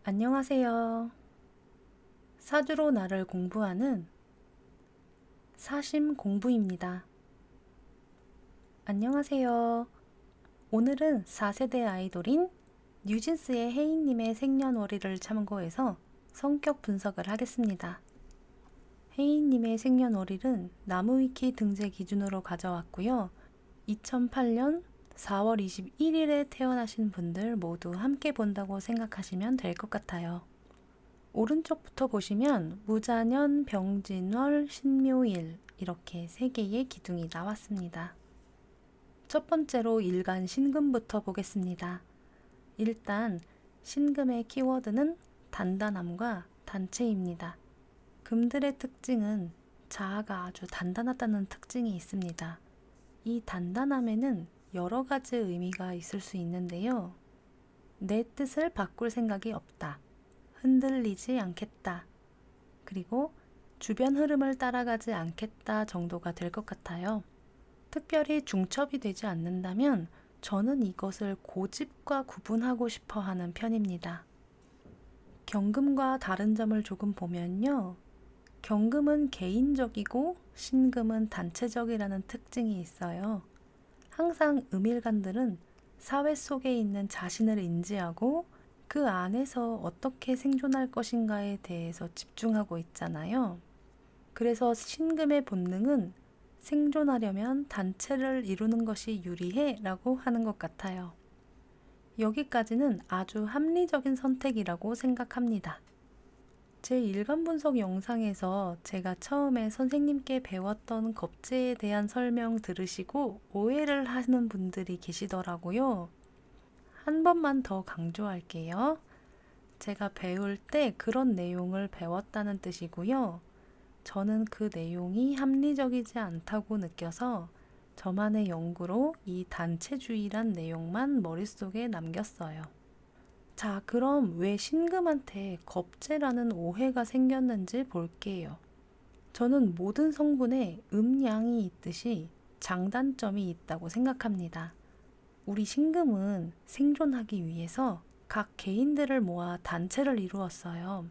안녕하세요. 사주로 나를 공부하는 사심 공부입니다. 안녕하세요. 오늘은 4세대 아이돌인 뉴진스의 혜인님의 생년월일을 참고해서 성격 분석을 하겠습니다. 혜인님의 생년월일은 나무위키 등재 기준으로 가져왔고요. 2008년 4월 21일에 태어나신 분들 모두 함께 본다고 생각하시면 될 것 같아요. 오른쪽부터 보시면 무자년, 병진월, 신묘일 이렇게 3개의 기둥이 나왔습니다. 첫 번째로 일간 신금부터 보겠습니다. 일단 신금의 키워드는 단단함과 단체입니다. 금들의 특징은 자아가 아주 단단하다는 특징이 있습니다. 이 단단함에는 여러 가지 의미가 있을 수 있는데요. 내 뜻을 바꿀 생각이 없다. 흔들리지 않겠다. 그리고 주변 흐름을 따라가지 않겠다 정도가 될 것 같아요. 특별히 중첩이 되지 않는다면 저는 이것을 고집과 구분하고 싶어 하는 편입니다. 경금과 다른 점을 조금 보면요. 경금은 개인적이고 신금은 단체적이라는 특징이 있어요. 항상 음일간들은 사회 속에 있는 자신을 인지하고 그 안에서 어떻게 생존할 것인가에 대해서 집중하고 있잖아요. 그래서 신금의 본능은 생존하려면 단체를 이루는 것이 유리해 라고 하는 것 같아요. 여기까지는 아주 합리적인 선택이라고 생각합니다. 제 일간 분석 영상에서 제가 처음에 선생님께 배웠던 겁재에 대한 설명 들으시고 오해를 하는 분들이 계시더라고요. 한 번만 더 강조할게요. 제가 배울 때 그런 내용을 배웠다는 뜻이고요. 저는 그 내용이 합리적이지 않다고 느껴서 저만의 연구로 이 단체주의란 내용만 머릿속에 남겼어요. 자, 그럼 왜 신금한테 겁재라는 오해가 생겼는지 볼게요. 저는 모든 성분에 음양이 있듯이 장단점이 있다고 생각합니다. 우리 신금은 생존하기 위해서 각 개인들을 모아 단체를 이루었어요.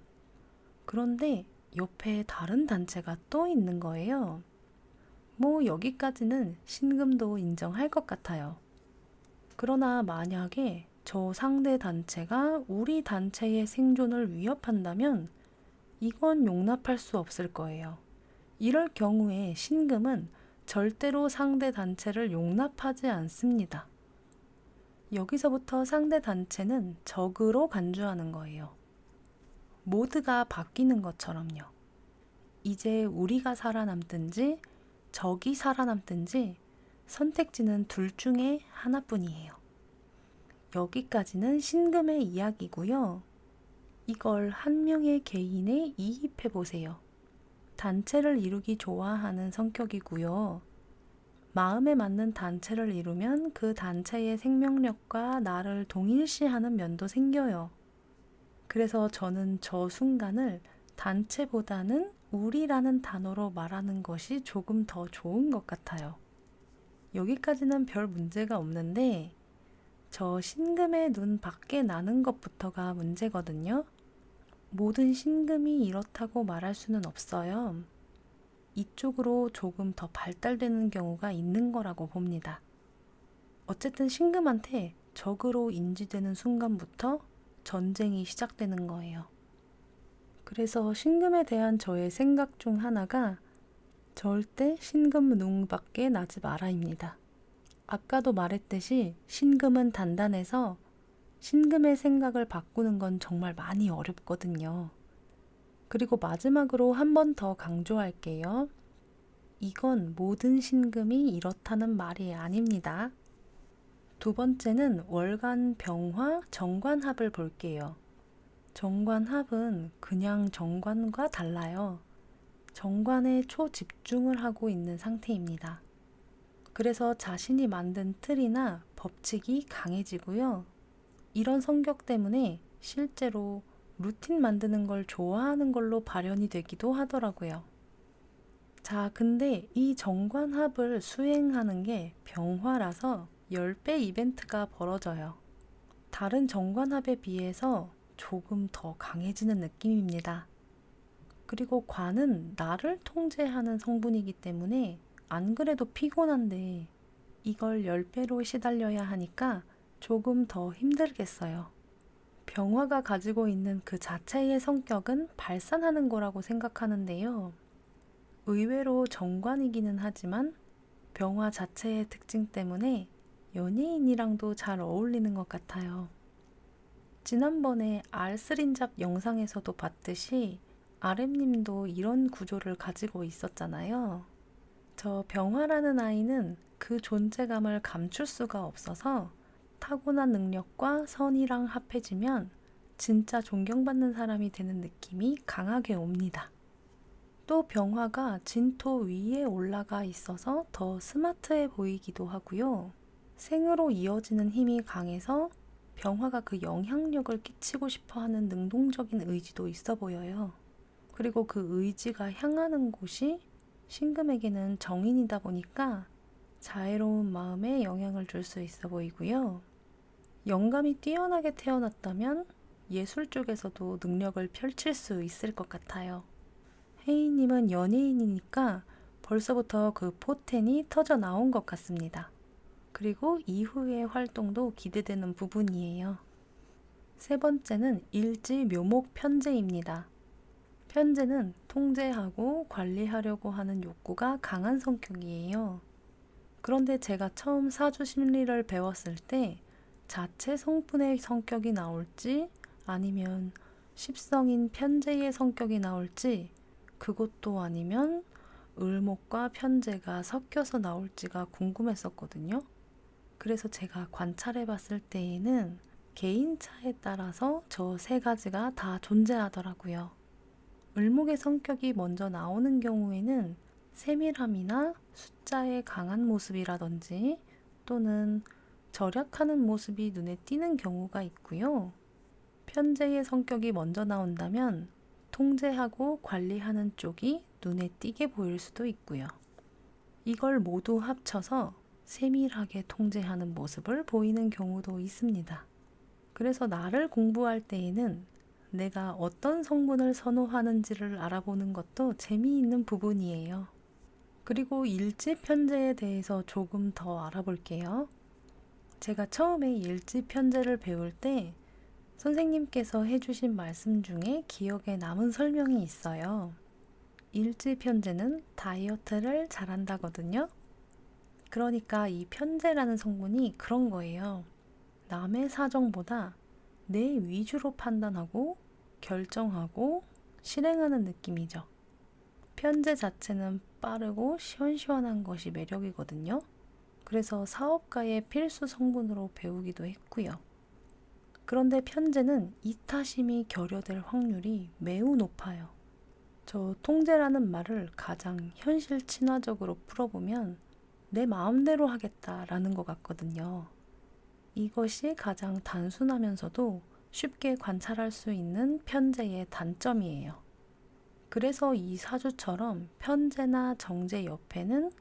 그런데 옆에 다른 단체가 또 있는 거예요. 뭐 여기까지는 신금도 인정할 것 같아요. 그러나 만약에 저 상대 단체가 우리 단체의 생존을 위협한다면 이건 용납할 수 없을 거예요. 이럴 경우에 신금은 절대로 상대 단체를 용납하지 않습니다. 여기서부터 상대 단체는 적으로 간주하는 거예요. 모드가 바뀌는 것처럼요. 이제 우리가 살아남든지 적이 살아남든지 선택지는 둘 중에 하나뿐이에요. 여기까지는 신금의 이야기고요. 이걸 한 명의 개인에 이입해 보세요. 단체를 이루기 좋아하는 성격이고요. 마음에 맞는 단체를 이루면 그 단체의 생명력과 나를 동일시하는 면도 생겨요. 그래서 저는 저 순간을 단체보다는 우리라는 단어로 말하는 것이 조금 더 좋은 것 같아요. 여기까지는 별 문제가 없는데 저 신금의 눈 밖에 나는 것부터가 문제거든요. 모든 신금이 이렇다고 말할 수는 없어요. 이쪽으로 조금 더 발달되는 경우가 있는 거라고 봅니다. 어쨌든 신금한테 적으로 인지되는 순간부터 전쟁이 시작되는 거예요. 그래서 신금에 대한 저의 생각 중 하나가 절대 신금 눈 밖에 나지 마라입니다. 아까도 말했듯이 신금은 단단해서 신금의 생각을 바꾸는 건 정말 많이 어렵거든요. 그리고 마지막으로 한 번 더 강조할게요. 이건 모든 신금이 이렇다는 말이 아닙니다. 두 번째는 월간 병화 정관합을 볼게요. 정관합은 그냥 정관과 달라요. 정관에 초집중을 하고 있는 상태입니다. 그래서 자신이 만든 틀이나 법칙이 강해지고요. 이런 성격 때문에 실제로 루틴 만드는 걸 좋아하는 걸로 발현이 되기도 하더라고요. 자, 근데 이 정관합을 수행하는 게 병화라서 10배 이벤트가 벌어져요. 다른 정관합에 비해서 조금 더 강해지는 느낌입니다. 그리고 관은 나를 통제하는 성분이기 때문에 안 그래도 피곤한데 이걸 10배로 시달려야 하니까 조금 더 힘들겠어요. 병화가 가지고 있는 그 자체의 성격은 발산하는 거라고 생각하는데요. 의외로 정관이기는 하지만 병화 자체의 특징 때문에 연예인이랑도 잘 어울리는 것 같아요. 지난번에 알쓰린잡 영상에서도 봤듯이 RM님도 이런 구조를 가지고 있었잖아요. 저 병화라는 아이는 그 존재감을 감출 수가 없어서 타고난 능력과 선이랑 합해지면 진짜 존경받는 사람이 되는 느낌이 강하게 옵니다. 또 병화가 진토 위에 올라가 있어서 더 스마트해 보이기도 하고요. 생으로 이어지는 힘이 강해서 병화가 그 영향력을 끼치고 싶어 하는 능동적인 의지도 있어 보여요. 그리고 그 의지가 향하는 곳이 신금에게는 정인이다 보니까 자애로운 마음에 영향을 줄 수 있어 보이고요. 영감이 뛰어나게 태어났다면 예술 쪽에서도 능력을 펼칠 수 있을 것 같아요. 혜인님은 연예인이니까 벌써부터 그 포텐이 터져 나온 것 같습니다. 그리고 이후의 활동도 기대되는 부분이에요. 세 번째는 일지 묘목 편재입니다. 편재는 통제하고 관리하려고 하는 욕구가 강한 성격이에요. 그런데 제가 처음 사주 심리를 배웠을 때 자체 성분의 성격이 나올지 아니면 십성인 편재의 성격이 나올지 그것도 아니면 을목과 편재가 섞여서 나올지가 궁금했었거든요. 그래서 제가 관찰해 봤을 때에는 개인차에 따라서 저 세 가지가 다 존재하더라고요. 을목의 성격이 먼저 나오는 경우에는 세밀함이나 숫자의 강한 모습이라든지 또는 절약하는 모습이 눈에 띄는 경우가 있고요. 편재의 성격이 먼저 나온다면 통제하고 관리하는 쪽이 눈에 띄게 보일 수도 있고요. 이걸 모두 합쳐서 세밀하게 통제하는 모습을 보이는 경우도 있습니다. 그래서 나를 공부할 때에는 내가 어떤 성분을 선호하는지를 알아보는 것도 재미있는 부분이에요. 그리고 일지 편재에 대해서 조금 더 알아볼게요. 제가 처음에 일지 편재를 배울 때 선생님께서 해주신 말씀 중에 기억에 남은 설명이 있어요. 일지 편재는 다이어트를 잘한다거든요. 그러니까 이 편재라는 성분이 그런 거예요. 남의 사정보다 내 위주로 판단하고 결정하고 실행하는 느낌이죠. 편재 자체는 빠르고 시원시원한 것이 매력이거든요. 그래서 사업가의 필수 성분으로 배우기도 했고요. 그런데 편재는 이타심이 결여될 확률이 매우 높아요. 저 통제라는 말을 가장 현실 친화적으로 풀어보면 내 마음대로 하겠다라는 것 같거든요. 이것이 가장 단순하면서도 쉽게 관찰할 수 있는 편재의 단점이에요. 그래서 이 사주처럼 편재나 정재 옆에는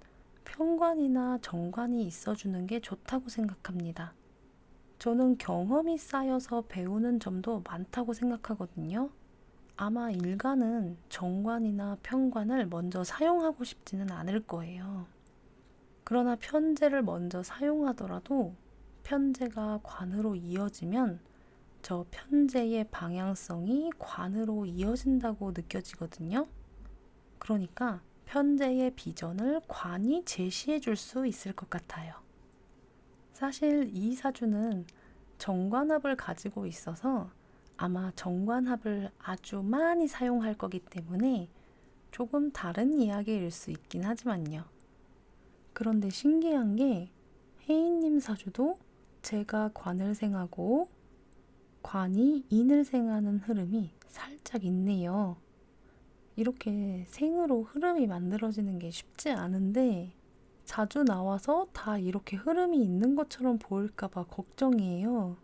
편관이나 정관이 있어주는 게 좋다고 생각합니다. 저는 경험이 쌓여서 배우는 점도 많다고 생각하거든요. 아마 일간은 정관이나 편관을 먼저 사용하고 싶지는 않을 거예요. 그러나 편재를 먼저 사용하더라도 편재가 관으로 이어지면 저 편재의 방향성이 관으로 이어진다고 느껴지거든요. 그러니까 편재의 비전을 관이 제시해 줄 수 있을 것 같아요. 사실 이 사주는 정관합을 가지고 있어서 아마 정관합을 아주 많이 사용할 거기 때문에 조금 다른 이야기일 수 있긴 하지만요. 그런데 신기한 게 혜인님 사주도 제가 관을 생하고 관이 인을 생하는 흐름이 살짝 있네요. 이렇게 생으로 흐름이 만들어지는 게 쉽지 않은데 자주 나와서 다 이렇게 흐름이 있는 것처럼 보일까봐 걱정이에요.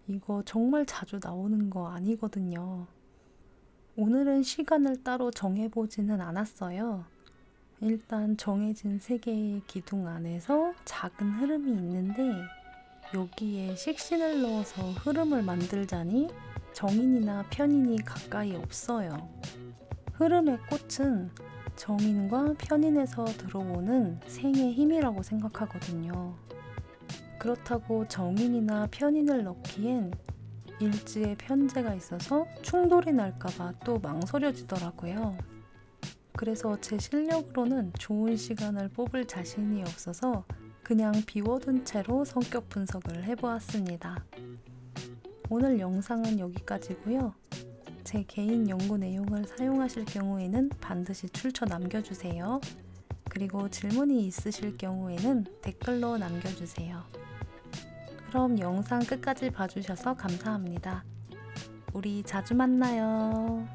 이거 정말 자주 나오는 거 아니거든요. 오늘은 시간을 따로 정해보지는 않았어요. 일단 정해진 세 개의 기둥 안에서 작은 흐름이 있는데 여기에 식신을 넣어서 흐름을 만들자니 정인이나 편인이 가까이 없어요. 흐름의 꽃은 정인과 편인에서 들어오는 생의 힘이라고 생각하거든요. 그렇다고 정인이나 편인을 넣기엔 일지에 편제가 있어서 충돌이 날까봐 또 망설여지더라고요. 그래서 제 실력으로는 좋은 시간을 뽑을 자신이 없어서 그냥 비워둔 채로 성격 분석을 해보았습니다. 오늘 영상은 여기까지고요. 제 개인 연구 내용을 사용하실 경우에는 반드시 출처 남겨주세요. 그리고 질문이 있으실 경우에는 댓글로 남겨주세요. 그럼 영상 끝까지 봐주셔서 감사합니다. 우리 자주 만나요.